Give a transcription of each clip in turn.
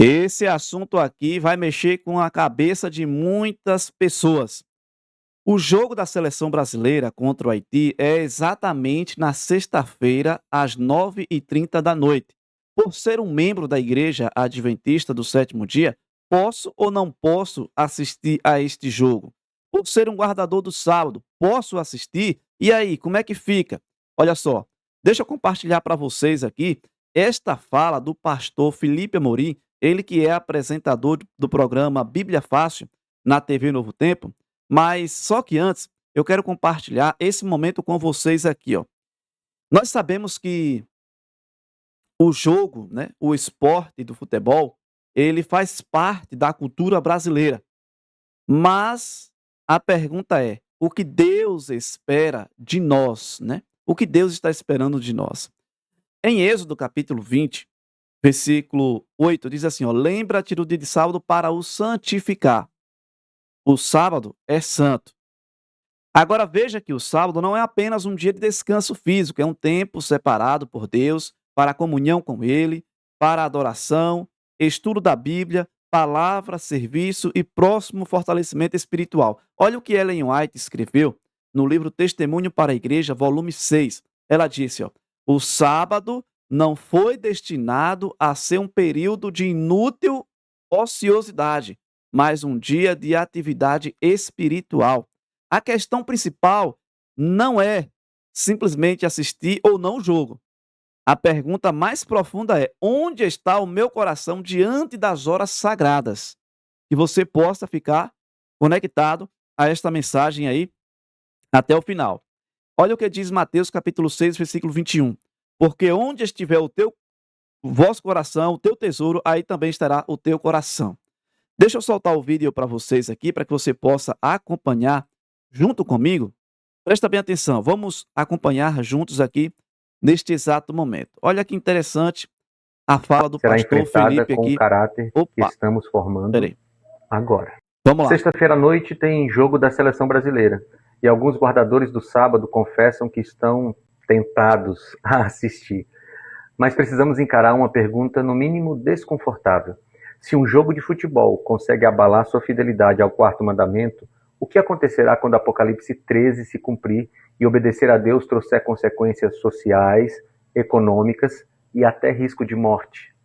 Esse assunto aqui vai mexer com a cabeça de muitas pessoas. O jogo da seleção brasileira contra o Haiti é exatamente na sexta-feira, às 9h30 da noite. Por ser um membro da Igreja Adventista do Sétimo Dia, posso ou não posso assistir a este jogo? Por ser um guardador do sábado, posso assistir? E aí, como é que fica? Olha só, deixa eu compartilhar para vocês aqui esta fala do pastor Felipe Amorim, ele que é apresentador do programa Bíblia Fácil na TV Novo Tempo. Mas só que antes, eu quero compartilhar esse momento com vocês aqui, ó. Nós sabemos que o jogo, né, o esporte do futebol, ele faz parte da cultura brasileira. Mas a pergunta é: o que Deus espera de nós, né? O que Deus está esperando de nós? Em Êxodo capítulo 20, versículo 8, diz assim, ó: "Lembra-te do dia de sábado para o santificar. O sábado é santo." Agora veja que o sábado não é apenas um dia de descanso físico, é um tempo separado por Deus para a comunhão com Ele, para a adoração, estudo da Bíblia, palavra, serviço e próximo fortalecimento espiritual. Olha o que Ellen White escreveu no livro Testemunho para a Igreja, volume 6. Ela disse, ó: "O sábado não foi destinado a ser um período de inútil ociosidade, mas um dia de atividade espiritual. A questão principal não é simplesmente assistir ou não o jogo. A pergunta mais profunda é: onde está o meu coração diante das horas sagradas?" Que você possa ficar conectado a esta mensagem aí até o final. Olha o que diz Mateus capítulo 6, versículo 21. "Porque onde estiver o vosso coração, o teu tesouro, aí também estará o teu coração." Deixa eu soltar o vídeo para vocês aqui, para que você possa acompanhar junto comigo. Presta bem atenção, vamos acompanhar juntos aqui neste exato momento. Olha que interessante a fala do Será pastor enfrentada Felipe com o aqui. caráter que Opa, estamos formando peraí, agora. vamos lá. Sexta-feira à noite tem jogo da seleção brasileira e alguns guardadores do sábado confessam que estão tentados a assistir. Mas precisamos encarar uma pergunta, no mínimo desconfortável. Se um jogo de futebol consegue abalar sua fidelidade ao quarto mandamento, o que acontecerá quando Apocalipse 13 se cumprir e obedecer a Deus trouxer consequências sociais, econômicas e até risco de morte?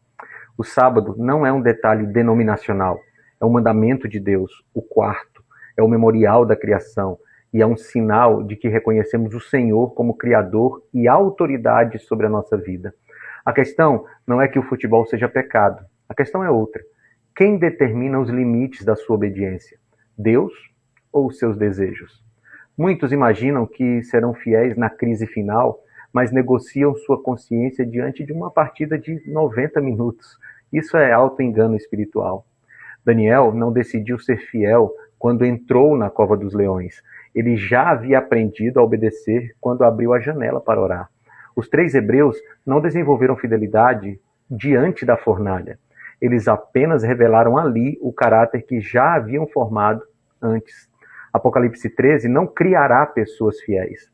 O sábado não é um detalhe denominacional, é um mandamento de Deus, o quarto, é o memorial da criação e é um sinal de que reconhecemos o Senhor como Criador e autoridade sobre a nossa vida. A questão não é que o futebol seja pecado, a questão é outra. Quem determina os limites da sua obediência? Deus ou os seus desejos? Muitos imaginam que serão fiéis na crise final, mas negociam sua consciência diante de uma partida de 90 minutos. Isso é auto-engano espiritual. Daniel não decidiu ser fiel quando entrou na cova dos leões. Ele já havia aprendido a obedecer quando abriu a janela para orar. Os 3 hebreus não desenvolveram fidelidade diante da fornalha. Eles apenas revelaram ali o caráter que já haviam formado antes. Apocalipse 13 não criará pessoas fiéis.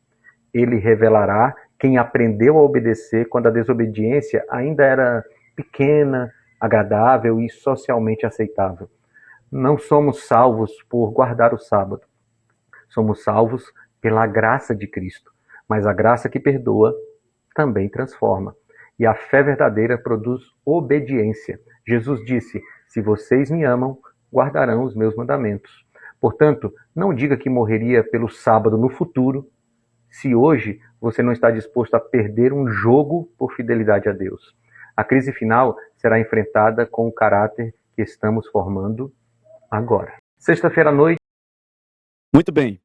Ele revelará quem aprendeu a obedecer quando a desobediência ainda era pequena, agradável e socialmente aceitável. Não somos salvos por guardar o sábado. Somos salvos pela graça de Cristo. Mas a graça que perdoa também transforma. E a fé verdadeira produz obediência. Jesus disse: "Se vocês me amam, guardarão os meus mandamentos." Portanto, não diga que morreria pelo sábado no futuro, se hoje você não está disposto a perder um jogo por fidelidade a Deus. A crise final será enfrentada com o caráter que estamos formando agora. Sexta-feira à noite. Muito bem.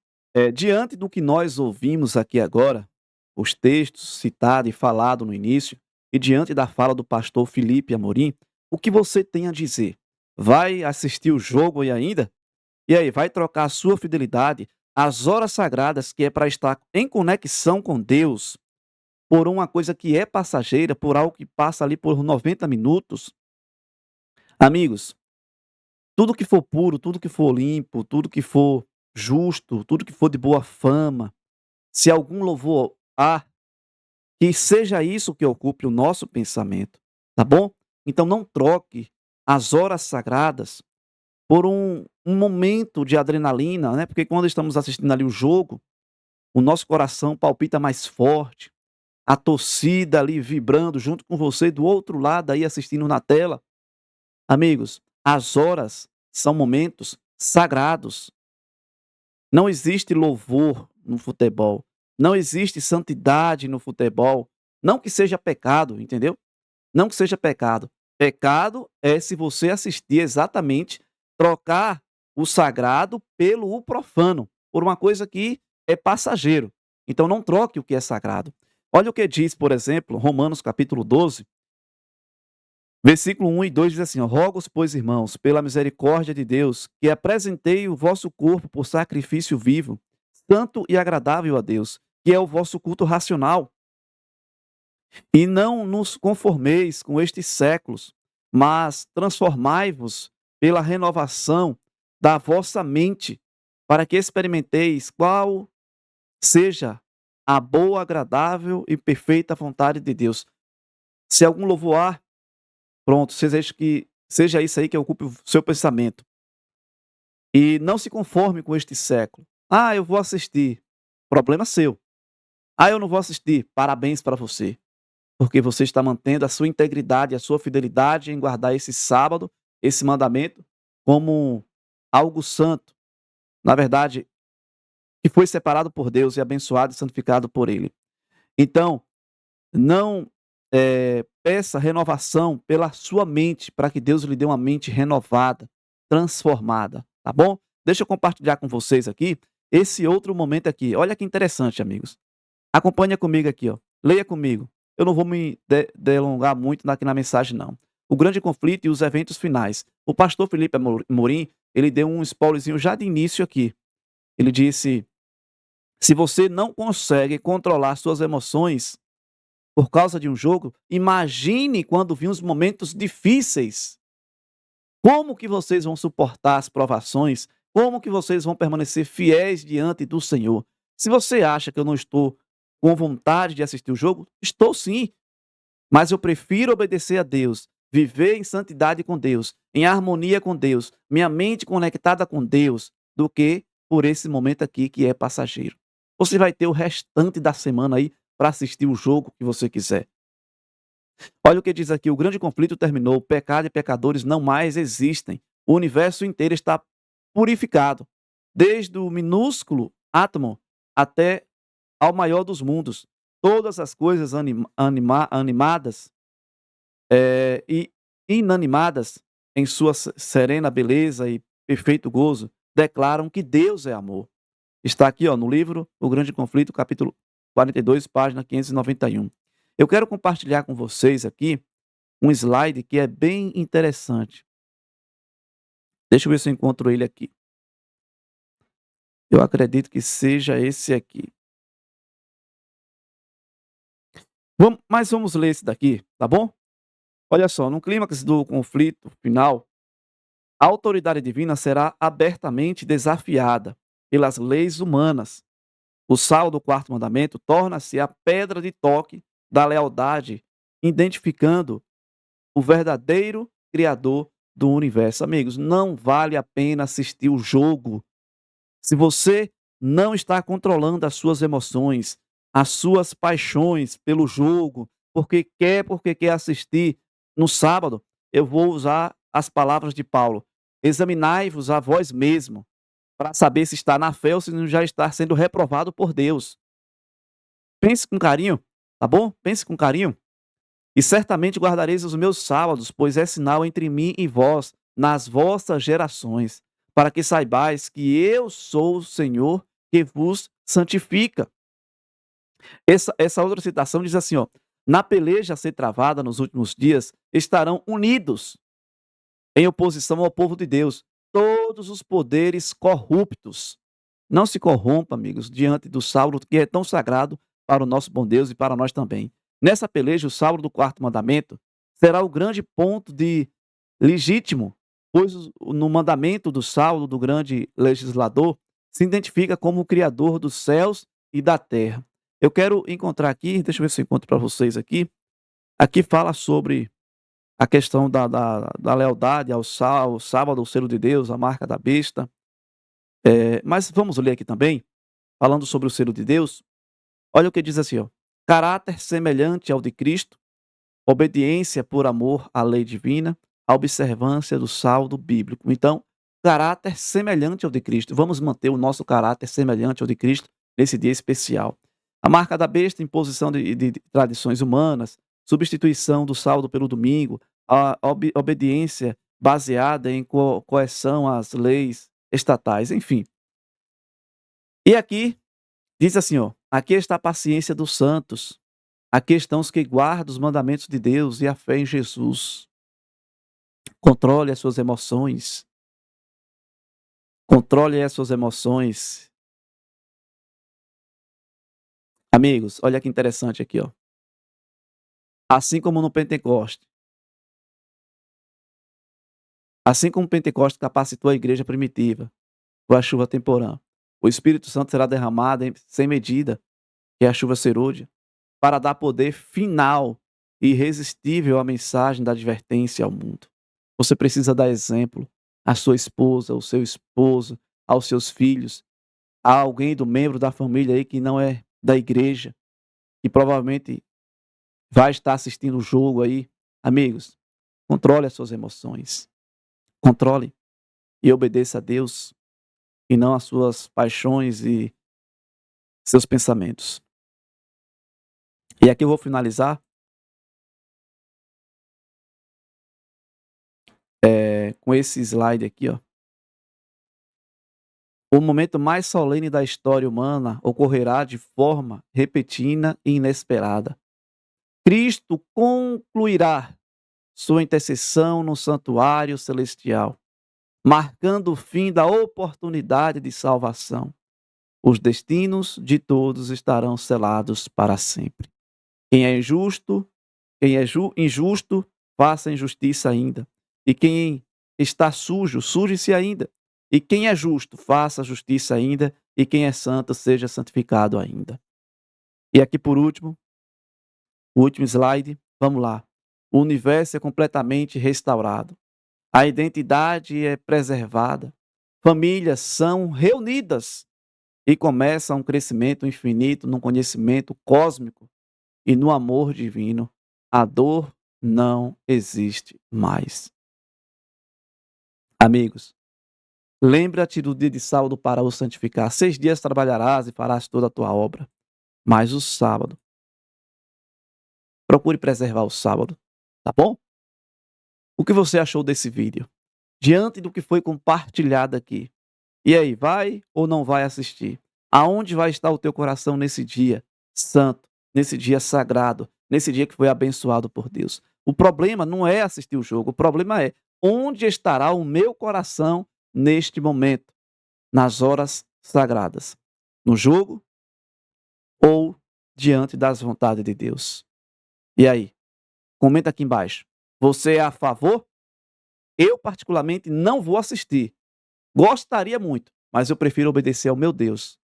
Diante do que nós ouvimos aqui agora, os textos citados e falados no início, e diante da fala do pastor Felipe Amorim, o que você tem a dizer? Vai assistir o jogo aí ainda? E aí, vai trocar a sua fidelidade às horas sagradas, que é para estar em conexão com Deus, por uma coisa que é passageira, por algo que passa ali por 90 minutos? Amigos, tudo que for puro, tudo que for limpo, tudo que for justo, tudo que for de boa fama, se algum louvor há, que seja isso que ocupe o nosso pensamento, tá bom? Então não troque as horas sagradas por um momento de adrenalina, né? Porque quando estamos assistindo ali o jogo, o nosso coração palpita mais forte, a torcida ali vibrando junto com você do outro lado aí assistindo na tela. Amigos, as horas são momentos sagrados. Não existe louvor no futebol, não existe santidade no futebol, não que seja pecado, entendeu? Não que seja pecado. Pecado é se você assistir exatamente, trocar o sagrado pelo profano, por uma coisa que é passageiro. Então não troque o que é sagrado. Olha o que diz, por exemplo, Romanos capítulo 12, versículo 1 e 2 diz assim: ó, rogo-os, pois, irmãos, pela misericórdia de Deus, que apresentei o vosso corpo por sacrifício vivo, santo e agradável a Deus, que é o vosso culto racional. E não nos conformeis com estes séculos, mas transformai-vos pela renovação da vossa mente, para que experimenteis qual seja a boa, agradável e perfeita vontade de Deus. Se algum louvor há, pronto, seja isso aí que ocupe o seu pensamento. E não se conforme com este século. Ah, eu vou assistir. Problema seu. Ah, eu não vou assistir. Parabéns para você. Porque você está mantendo a sua integridade, a sua fidelidade em guardar esse sábado, esse mandamento, como algo santo. Na verdade, que foi separado por Deus e abençoado e santificado por Ele. Então, não peça renovação pela sua mente, para que Deus lhe dê uma mente renovada, transformada, tá bom? Deixa eu compartilhar com vocês aqui esse outro momento aqui. Olha que interessante, amigos. Acompanha comigo aqui, ó. Leia comigo. Eu não vou me delongar muito aqui na mensagem, não. O grande conflito e os eventos finais. O pastor Felipe Amorim, ele deu um spoilerzinho já de início aqui. Ele disse: se você não consegue controlar suas emoções por causa de um jogo, imagine quando vir os momentos difíceis. Como que vocês vão suportar as provações? Como que vocês vão permanecer fiéis diante do Senhor? Se você acha que eu não estou com vontade de assistir o jogo, estou sim, mas eu prefiro obedecer a Deus, viver em santidade com Deus, em harmonia com Deus, minha mente conectada com Deus, do que por esse momento aqui que é passageiro. Você vai ter o restante da semana aí para assistir o jogo que você quiser. Olha o que diz aqui: o grande conflito terminou, pecado e pecadores não mais existem. O universo inteiro está purificado, desde o minúsculo átomo até ao maior dos mundos. Todas as coisas animadas e inanimadas, em sua serena beleza e perfeito gozo, declaram que Deus é amor. Está aqui, ó, no livro O Grande Conflito, capítulo 42, página 591. Eu quero compartilhar com vocês aqui um slide que é bem interessante. Deixa eu ver se eu encontro ele aqui. Eu acredito que seja esse aqui. Mas vamos ler esse daqui, tá bom? Olha só, no clímax do conflito final, a autoridade divina será abertamente desafiada pelas leis humanas. O sal do quarto mandamento torna-se a pedra de toque da lealdade, identificando o verdadeiro Criador do universo. Amigos, não vale a pena assistir o jogo se você não está controlando as suas emoções, as suas paixões pelo jogo, porque quer assistir. No sábado, eu vou usar as palavras de Paulo: examinai-vos a vós mesmo, para saber se está na fé ou se não já está sendo reprovado por Deus. Pense com carinho, tá bom? Pense com carinho. E certamente guardareis os meus sábados, pois é sinal entre mim e vós, nas vossas gerações, para que saibais que eu sou o Senhor que vos santifica. Essa outra citação diz assim, ó: na peleja a ser travada nos últimos dias, estarão unidos, em oposição ao povo de Deus, todos os poderes corruptos. Não se corrompa, amigos, diante do sábado que é tão sagrado para o nosso bom Deus e para nós também. Nessa peleja, o sábado do quarto mandamento será o grande ponto de legítimo, pois no mandamento do sábado do grande legislador se identifica como o criador dos céus e da terra. Eu quero encontrar aqui, deixa eu ver se eu encontro para vocês aqui. Aqui fala sobre a questão da lealdade ao sábado, ao selo de Deus, a marca da besta. Mas vamos ler aqui também, falando sobre o selo de Deus. Olha o que diz assim, ó: caráter semelhante ao de Cristo, obediência por amor à lei divina, a observância do saldo bíblico. Então, caráter semelhante ao de Cristo. Vamos manter o nosso caráter semelhante ao de Cristo nesse dia especial. A marca da besta, imposição de tradições humanas, substituição do saldo pelo domingo, a obediência baseada em coerção às leis estatais, enfim. E aqui diz assim, ó: aqui está a paciência dos santos, aqui estão os que guardam os mandamentos de Deus e a fé em Jesus. Controle as suas emoções. Controle as suas emoções. Amigos, olha que interessante aqui, ó. Assim como no Pentecoste. Assim como o Pentecoste capacitou a igreja primitiva com a chuva temporã, o Espírito Santo será derramado sem medida, que é a chuva serôdia, para dar poder final e irresistível à mensagem da advertência ao mundo. Você precisa dar exemplo à sua esposa, ao seu esposo, aos seus filhos, a alguém do membro da família aí que não é da igreja, que provavelmente vai estar assistindo o jogo aí. Amigos, controle as suas emoções. Controle e obedeça a Deus e não às suas paixões e seus pensamentos. E aqui eu vou finalizar com esse slide aqui, ó. O momento mais solene da história humana ocorrerá de forma repentina e inesperada. Cristo concluirá sua intercessão no santuário celestial, marcando o fim da oportunidade de salvação. Os destinos de todos estarão selados para sempre. Quem é injusto, injusto, faça injustiça ainda. E quem está sujo, suje-se ainda. E quem é justo, faça justiça ainda. E quem é santo, seja santificado ainda. E aqui por último, o último slide, vamos lá. O universo é completamente restaurado. A identidade é preservada. Famílias são reunidas e começa um crescimento infinito no conhecimento cósmico e no amor divino. A dor não existe mais. Amigos, lembra-te do dia de sábado para o santificar. 6 dias trabalharás e farás toda a tua obra, mas o sábado, procure preservar o sábado, tá bom? O que você achou desse vídeo? Diante do que foi compartilhado aqui. E aí, vai ou não vai assistir? Aonde vai estar o teu coração nesse dia santo, nesse dia sagrado, nesse dia que foi abençoado por Deus? O problema não é assistir o jogo, o problema é onde estará o meu coração neste momento, nas horas sagradas? No jogo ou diante das vontades de Deus? E aí? Comenta aqui embaixo. Você é a favor? Eu, particularmente, não vou assistir. Gostaria muito, mas eu prefiro obedecer ao meu Deus,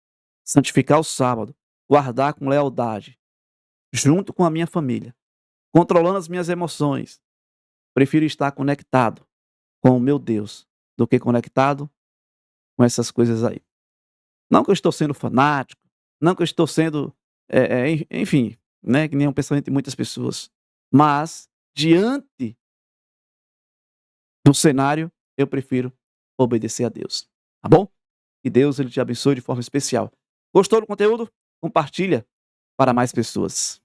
santificar o sábado, guardar com lealdade, junto com a minha família, controlando as minhas emoções. Prefiro estar conectado com o meu Deus do que conectado com essas coisas aí. Não que eu estou sendo fanático, não que eu estou sendo, enfim, né, que nem um pensamento de muitas pessoas, mas diante do cenário, eu prefiro obedecer a Deus. Tá bom? Que Deus ele te abençoe de forma especial. Gostou do conteúdo? Compartilha para mais pessoas.